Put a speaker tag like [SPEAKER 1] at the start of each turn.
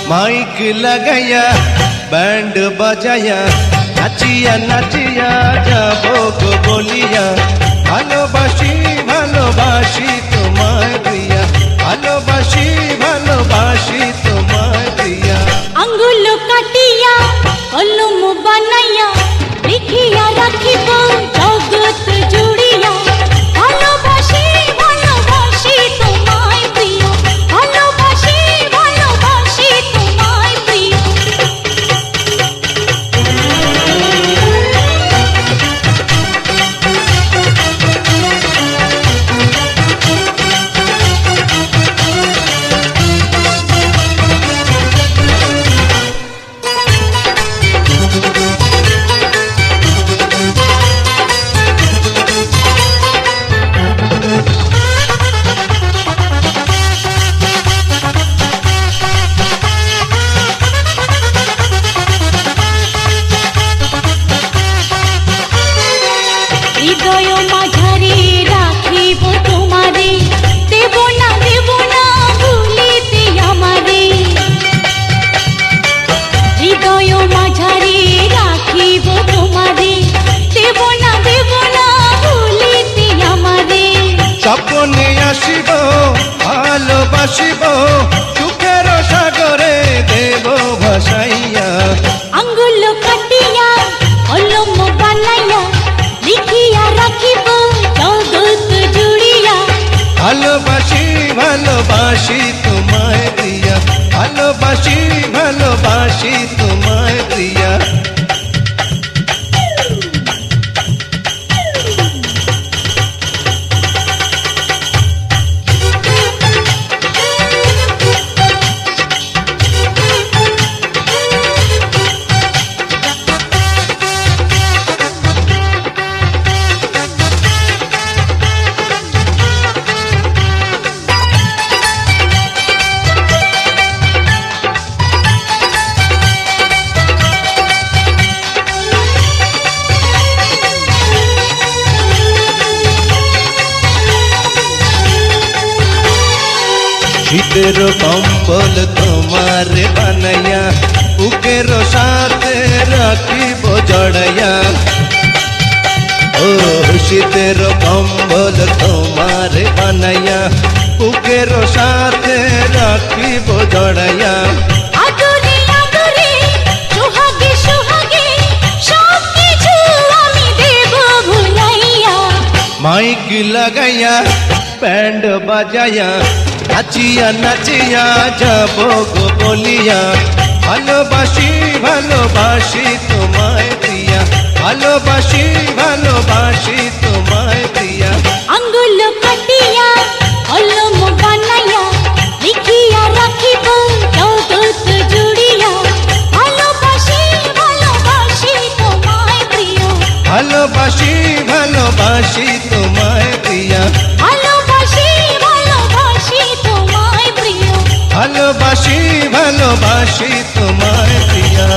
[SPEAKER 1] Mic लगाया band बजाया नाचिया नाचिया जाबो गो बोलिया ভালোবাসি ভালোবাসি তোমায় প্রিয়া ভালোবাসি ভালোবাসি তোমায় প্রিয়া
[SPEAKER 2] আঙ্গুল কাটিয়া কলম বানাইয়া লিখিয়া রাখিব জগৎ জুড়িয়া ভালোবাসি ভালোবাসি তোমায় প্রিয়া ভালোবাসি ভালোবাসি তোমায় প্রিয়া হৃদয় মাঝারে রাখিব তোমারে দেব না ভুলিতে আমারে হৃদয় মাঝারে রাখিব তোমারে দেব না ভুলিতে আমারে
[SPEAKER 1] স্বপ্নে আসিব ভালোবাসিব সুখের সাগরে দেব ভাসাইয়া
[SPEAKER 2] আঙ্গুল কাটিয়া কলম বানাইয়া লিখিয়া রাখিব জগৎ জুড়িয়া
[SPEAKER 1] ভালোবাসি ভালোবাসি তোমায় প্রিয়া ভালোবাসি ভালোবাসি তোমায় প্রিয়া শীতের কম্বল তোমার বানাইয়া বুকের সাথে রাখিব জড়াইয়া ও শীতের কম্বল তোমার বানাইয়া বুকের সাথে রাখিব জড়াইয়া
[SPEAKER 2] আদরে আদরে সোহাগে সোহাগে সব কিছু আমি দেব ভুলাইয়া
[SPEAKER 1] মাইক লাগাইয়া ব্যান্ড বাজায়া নাচিয়া নাচিয়া যাবো গো বলিয়া ভালোবাসি ভালোবাসি তোমায় প্রিয়া ভালোবাসি ভালোবাসি তোমায় প্রিয়া
[SPEAKER 2] আঙ্গুল কাটিয়া কলম বানাইয়া লিখিয়া রাখিব জগৎ জুড়িয়া ভালোবাসি ভালোবাসি তোমায় প্রিয়
[SPEAKER 1] ভালোবাসি ভালোবাসি তোমায় প্রিয়া
[SPEAKER 2] ভালোবাসি ভালোবাসি তোমায় প্রিয়
[SPEAKER 1] ভালোবাসি ভালোবাসি তোমায় প্রিয়া।